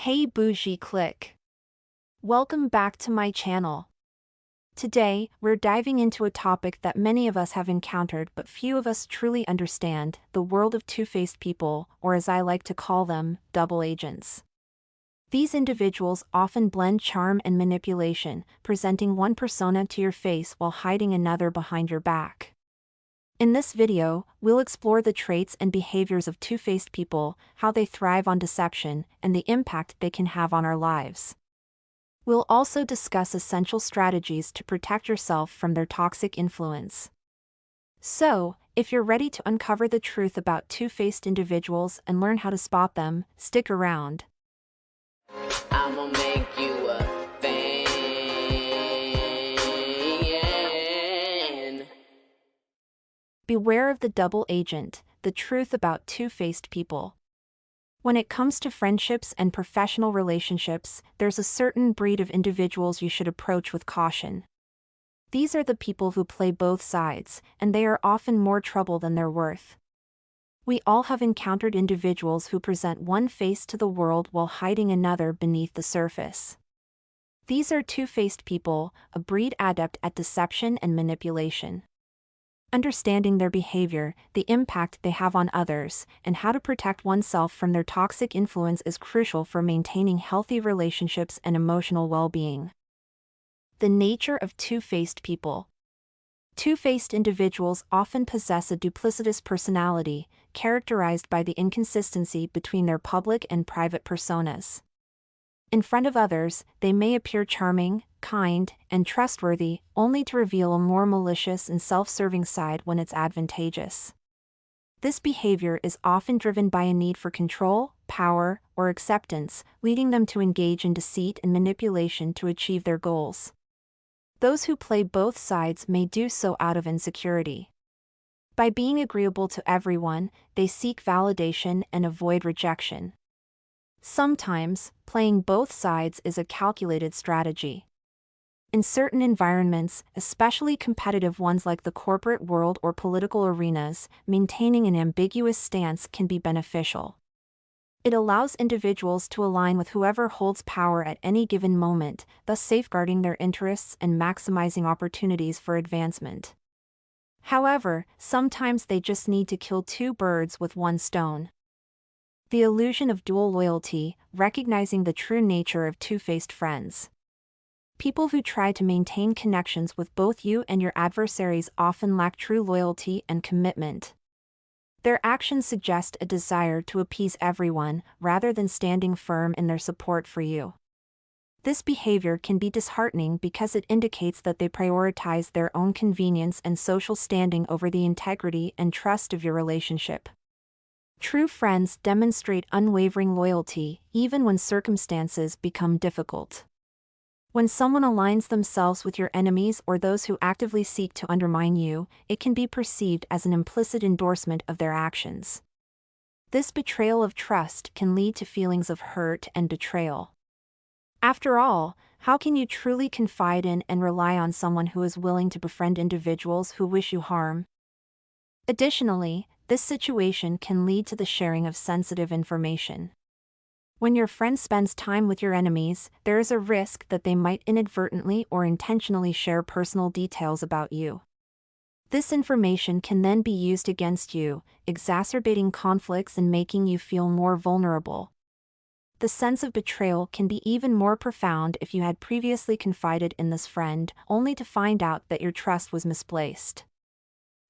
Hey Bougie click. Welcome back to my channel. Today, we're diving into a topic that many of us have encountered but few of us truly understand, the world of two-faced people, or as I like to call them, double agents. These individuals often blend charm and manipulation, presenting one persona to your face while hiding another behind your back. In this video, we'll explore the traits and behaviors of two-faced people, how they thrive on deception, and the impact they can have on our lives. We'll also discuss essential strategies to protect yourself from their toxic influence. So, if you're ready to uncover the truth about two-faced individuals and learn how to spot them, stick around. I'ma make you a fan. Beware of the double agent, the truth about two-faced people. When it comes to friendships and professional relationships, there's a certain breed of individuals you should approach with caution. These are the people who play both sides, and they are often more trouble than they're worth. We all have encountered individuals who present one face to the world while hiding another beneath the surface. These are two-faced people, a breed adept at deception and manipulation. Understanding their behavior, the impact they have on others, and how to protect oneself from their toxic influence is crucial for maintaining healthy relationships and emotional well-being. The nature of two-faced people. Two-faced individuals often possess a duplicitous personality, characterized by the inconsistency between their public and private personas. In front of others, they may appear charming, kind, and trustworthy, only to reveal a more malicious and self-serving side when it's advantageous. This behavior is often driven by a need for control, power, or acceptance, leading them to engage in deceit and manipulation to achieve their goals. Those who play both sides may do so out of insecurity. By being agreeable to everyone, they seek validation and avoid rejection. Sometimes, playing both sides is a calculated strategy. In certain environments, especially competitive ones like the corporate world or political arenas, maintaining an ambiguous stance can be beneficial. It allows individuals to align with whoever holds power at any given moment, thus safeguarding their interests and maximizing opportunities for advancement. However, sometimes they just need to kill two birds with one stone. The illusion of dual loyalty, recognizing the true nature of two-faced friends. People who try to maintain connections with both you and your adversaries often lack true loyalty and commitment. Their actions suggest a desire to appease everyone, rather than standing firm in their support for you. This behavior can be disheartening because it indicates that they prioritize their own convenience and social standing over the integrity and trust of your relationship. True friends demonstrate unwavering loyalty, even when circumstances become difficult. When someone aligns themselves with your enemies or those who actively seek to undermine you, it can be perceived as an implicit endorsement of their actions. This betrayal of trust can lead to feelings of hurt and betrayal. After all, how can you truly confide in and rely on someone who is willing to befriend individuals who wish you harm? Additionally, this situation can lead to the sharing of sensitive information. When your friend spends time with your enemies, there is a risk that they might inadvertently or intentionally share personal details about you. This information can then be used against you, exacerbating conflicts and making you feel more vulnerable. The sense of betrayal can be even more profound if you had previously confided in this friend, only to find out that your trust was misplaced.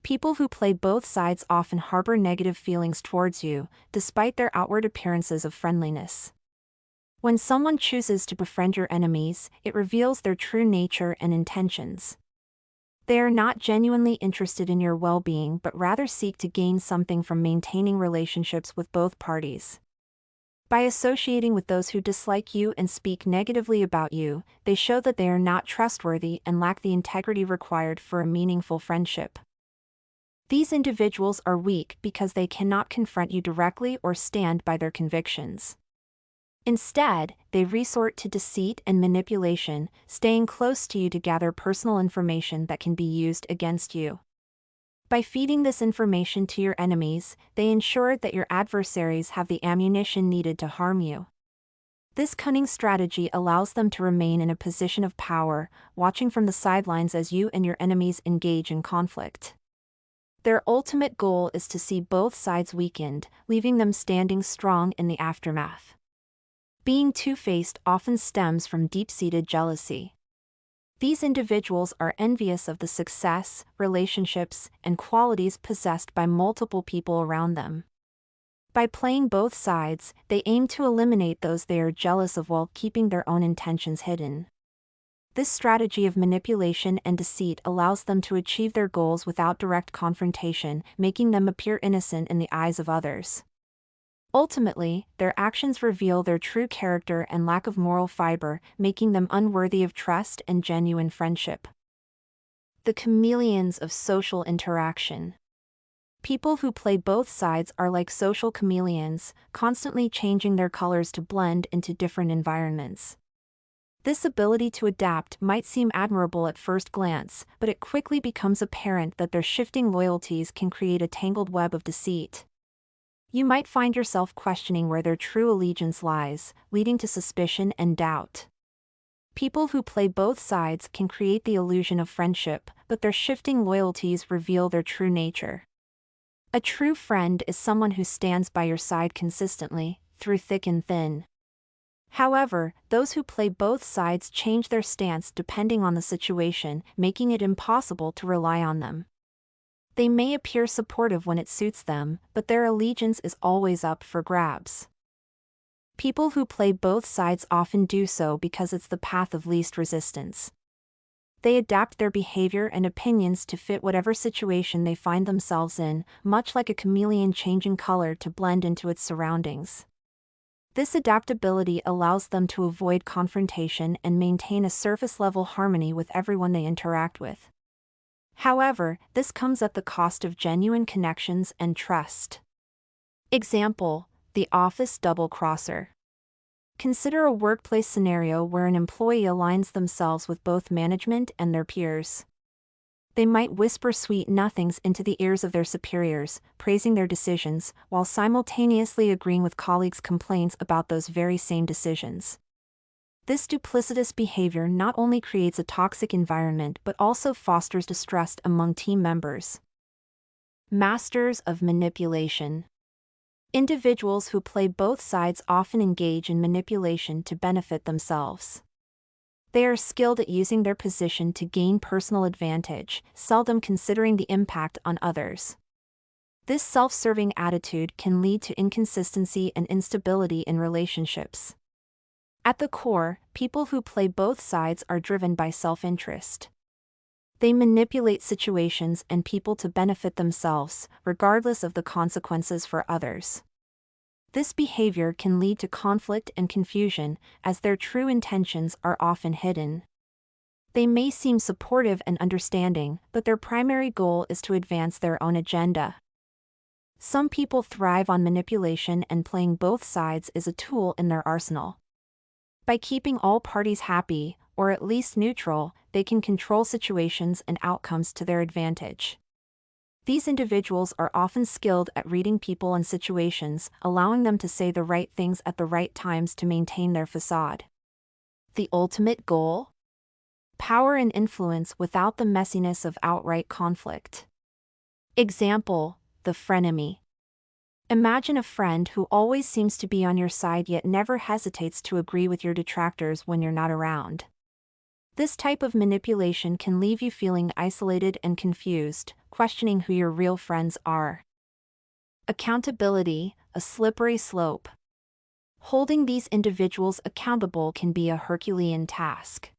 People who play both sides often harbor negative feelings towards you, despite their outward appearances of friendliness. When someone chooses to befriend your enemies, it reveals their true nature and intentions. They are not genuinely interested in your well-being but rather seek to gain something from maintaining relationships with both parties. By associating with those who dislike you and speak negatively about you, they show that they are not trustworthy and lack the integrity required for a meaningful friendship. These individuals are weak because they cannot confront you directly or stand by their convictions. Instead, they resort to deceit and manipulation, staying close to you to gather personal information that can be used against you. By feeding this information to your enemies, they ensure that your adversaries have the ammunition needed to harm you. This cunning strategy allows them to remain in a position of power, watching from the sidelines as you and your enemies engage in conflict. Their ultimate goal is to see both sides weakened, leaving them standing strong in the aftermath. Being two-faced often stems from deep-seated jealousy. These individuals are envious of the success, relationships, and qualities possessed by multiple people around them. By playing both sides, they aim to eliminate those they are jealous of while keeping their own intentions hidden. This strategy of manipulation and deceit allows them to achieve their goals without direct confrontation, making them appear innocent in the eyes of others. Ultimately, their actions reveal their true character and lack of moral fiber, making them unworthy of trust and genuine friendship. The chameleons of social interaction. People who play both sides are like social chameleons, constantly changing their colors to blend into different environments. This ability to adapt might seem admirable at first glance, but it quickly becomes apparent that their shifting loyalties can create a tangled web of deceit. You might find yourself questioning where their true allegiance lies, leading to suspicion and doubt. People who play both sides can create the illusion of friendship, but their shifting loyalties reveal their true nature. A true friend is someone who stands by your side consistently, through thick and thin. However, those who play both sides change their stance depending on the situation, making it impossible to rely on them. They may appear supportive when it suits them, but their allegiance is always up for grabs. People who play both sides often do so because it's the path of least resistance. They adapt their behavior and opinions to fit whatever situation they find themselves in, much like a chameleon changing color to blend into its surroundings. This adaptability allows them to avoid confrontation and maintain a surface-level harmony with everyone they interact with. However, this comes at the cost of genuine connections and trust. Example: the office double-crosser. Consider a workplace scenario where an employee aligns themselves with both management and their peers. They might whisper sweet nothings into the ears of their superiors, praising their decisions, while simultaneously agreeing with colleagues' complaints about those very same decisions. This duplicitous behavior not only creates a toxic environment but also fosters distrust among team members. Masters of manipulation. Individuals who play both sides often engage in manipulation to benefit themselves. They are skilled at using their position to gain personal advantage, seldom considering the impact on others. This self-serving attitude can lead to inconsistency and instability in relationships. At the core, people who play both sides are driven by self-interest. They manipulate situations and people to benefit themselves, regardless of the consequences for others. This behavior can lead to conflict and confusion, as their true intentions are often hidden. They may seem supportive and understanding, but their primary goal is to advance their own agenda. Some people thrive on manipulation, and playing both sides is a tool in their arsenal. By keeping all parties happy, or at least neutral, they can control situations and outcomes to their advantage. These individuals are often skilled at reading people and situations, allowing them to say the right things at the right times to maintain their facade. The ultimate goal? Power and influence without the messiness of outright conflict. Example: the frenemy. Imagine a friend who always seems to be on your side yet never hesitates to agree with your detractors when you're not around. This type of manipulation can leave you feeling isolated and confused, questioning who your real friends are. Accountability, a slippery slope. Holding these individuals accountable can be a Herculean task.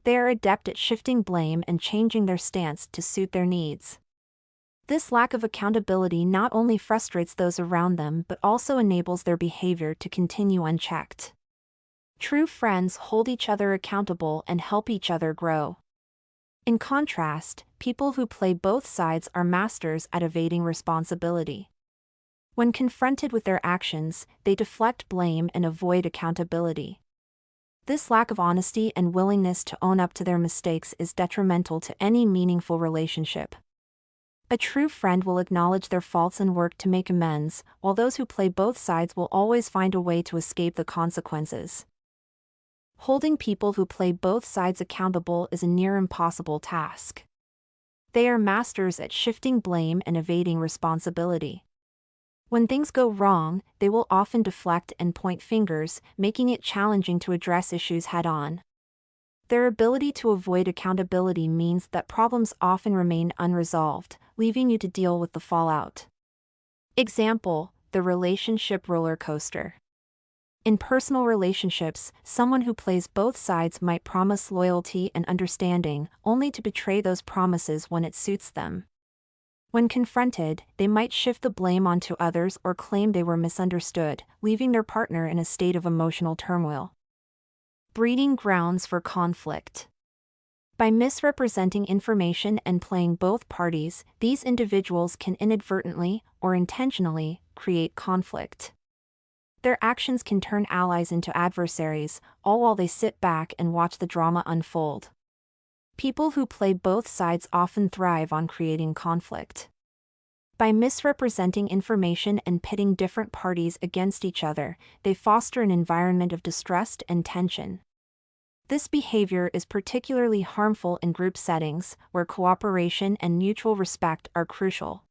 They are adept at shifting blame and changing their stance to suit their needs. This lack of accountability not only frustrates those around them but also enables their behavior to continue unchecked. True friends hold each other accountable and help each other grow. In contrast, people who play both sides are masters at evading responsibility. When confronted with their actions, they deflect blame and avoid accountability. This lack of honesty and willingness to own up to their mistakes is detrimental to any meaningful relationship. A true friend will acknowledge their faults and work to make amends, while those who play both sides will always find a way to escape the consequences. Holding people who play both sides accountable is a near impossible task. They are masters at shifting blame and evading responsibility. When things go wrong, they will often deflect and point fingers, making it challenging to address issues head-on. Their ability to avoid accountability means that problems often remain unresolved, leaving you to deal with the fallout. Example: the relationship roller coaster. In personal relationships, someone who plays both sides might promise loyalty and understanding, only to betray those promises when it suits them. When confronted, they might shift the blame onto others or claim they were misunderstood, leaving their partner in a state of emotional turmoil. Breeding grounds for conflict. By misrepresenting information and playing both parties, these individuals can inadvertently, or intentionally, create conflict. Their actions can turn allies into adversaries, all while they sit back and watch the drama unfold. People who play both sides often thrive on creating conflict. By misrepresenting information and pitting different parties against each other, they foster an environment of distrust and tension. This behavior is particularly harmful in group settings, where cooperation and mutual respect are crucial.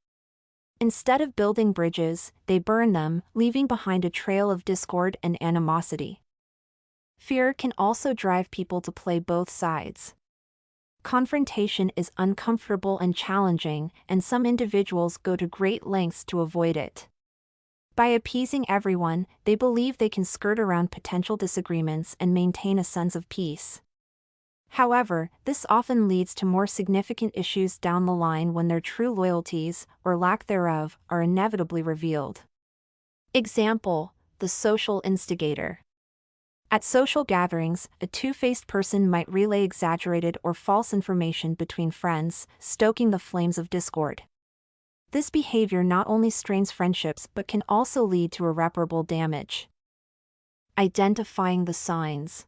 Instead of building bridges, they burn them, leaving behind a trail of discord and animosity. Fear can also drive people to play both sides. Confrontation is uncomfortable and challenging, and some individuals go to great lengths to avoid it. By appeasing everyone, they believe they can skirt around potential disagreements and maintain a sense of peace. However, this often leads to more significant issues down the line when their true loyalties, or lack thereof, are inevitably revealed. Example: the social instigator. At social gatherings, a two-faced person might relay exaggerated or false information between friends, stoking the flames of discord. This behavior not only strains friendships but can also lead to irreparable damage. Identifying the signs.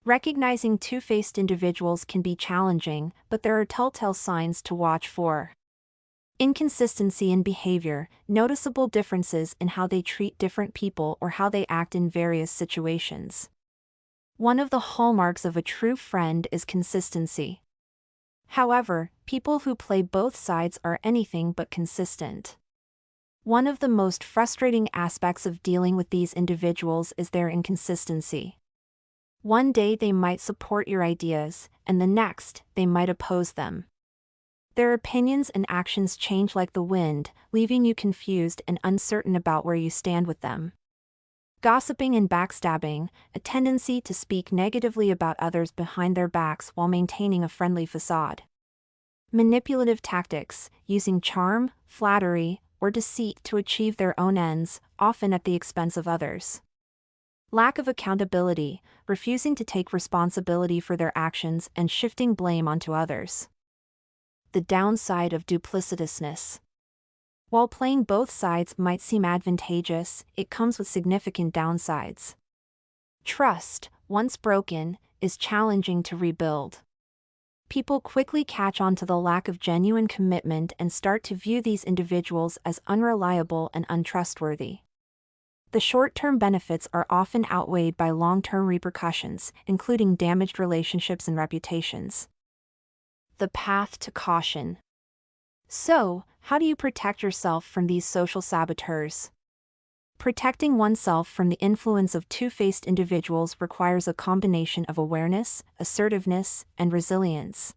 Recognizing two-faced individuals can be challenging, but there are telltale signs to watch for. Inconsistency in behavior, noticeable differences in how they treat different people or how they act in various situations. One of the hallmarks of a true friend is consistency. However, people who play both sides are anything but consistent. One of the most frustrating aspects of dealing with these individuals is their inconsistency. One day they might support your ideas, and the next, they might oppose them. Their opinions and actions change like the wind, leaving you confused and uncertain about where you stand with them. Gossiping and backstabbing, a tendency to speak negatively about others behind their backs while maintaining a friendly facade. Manipulative tactics, using charm, flattery, or deceit to achieve their own ends, often at the expense of others. Lack of accountability, refusing to take responsibility for their actions and shifting blame onto others. The downside of duplicitousness. While playing both sides might seem advantageous, it comes with significant downsides. Trust, once broken, is challenging to rebuild. People quickly catch on to the lack of genuine commitment and start to view these individuals as unreliable and untrustworthy. The short-term benefits are often outweighed by long-term repercussions, including damaged relationships and reputations. The path to caution. So, how do you protect yourself from these social saboteurs? Protecting oneself from the influence of two-faced individuals requires a combination of awareness, assertiveness, and resilience.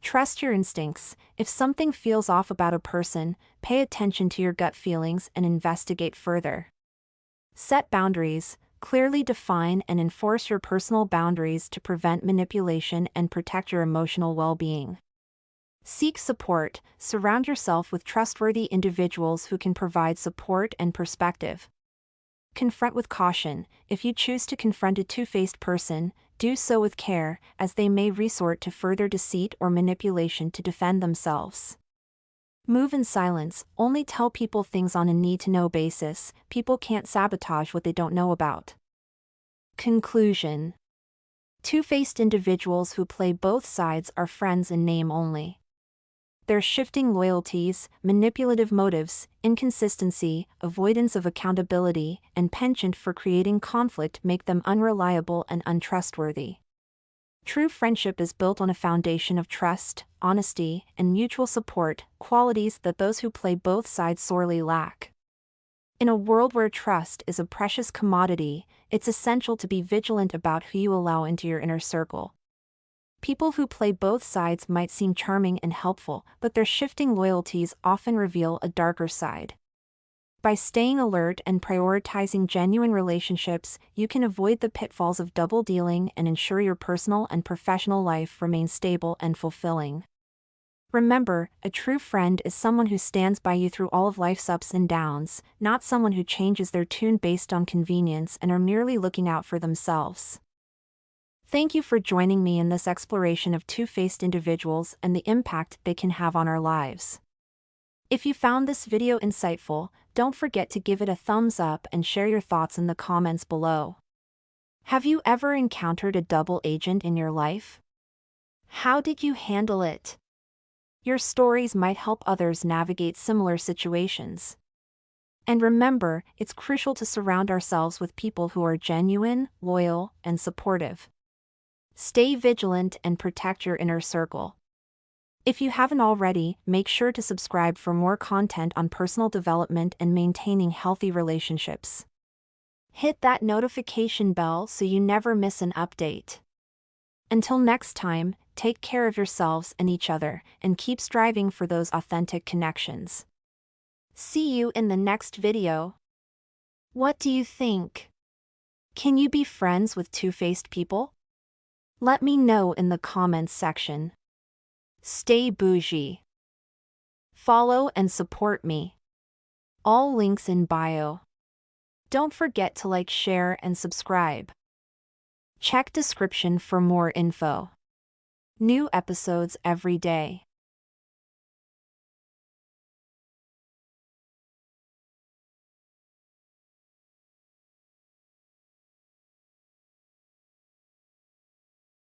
Trust your instincts. If something feels off about a person, pay attention to your gut feelings and investigate further. Set boundaries. Clearly define and enforce your personal boundaries to prevent manipulation and protect your emotional well-being. Seek support. Surround yourself with trustworthy individuals who can provide support and perspective. Confront with caution. If you choose to confront a two-faced person, do so with care, as they may resort to further deceit or manipulation to defend themselves. Move in silence. Only tell people things on a need-to-know basis. People can't sabotage what they don't know about. Conclusion. Two-faced individuals who play both sides are friends in name only. Their shifting loyalties, manipulative motives, inconsistency, avoidance of accountability, and penchant for creating conflict make them unreliable and untrustworthy. True friendship is built on a foundation of trust, honesty, and mutual support, qualities that those who play both sides sorely lack. In a world where trust is a precious commodity, it's essential to be vigilant about who you allow into your inner circle. People who play both sides might seem charming and helpful, but their shifting loyalties often reveal a darker side. By staying alert and prioritizing genuine relationships, you can avoid the pitfalls of double dealing and ensure your personal and professional life remains stable and fulfilling. Remember, a true friend is someone who stands by you through all of life's ups and downs, not someone who changes their tune based on convenience and are merely looking out for themselves. Thank you for joining me in this exploration of two-faced individuals and the impact they can have on our lives. If you found this video insightful, don't forget to give it a thumbs up and share your thoughts in the comments below. Have you ever encountered a double agent in your life? How did you handle it? Your stories might help others navigate similar situations. And remember, it's crucial to surround ourselves with people who are genuine, loyal, and supportive. Stay vigilant and protect your inner circle. If you haven't already, make sure to subscribe for more content on personal development and maintaining healthy relationships. Hit that notification bell so you never miss an update. Until next time, take care of yourselves and each other, and keep striving for those authentic connections. See you in the next video. What do you think? Can you be friends with two-faced people? Let me know in the comments section. Stay bougie. Follow and support me. All links in bio. Don't forget to like, share, and subscribe. Check description for more info. New episodes every day.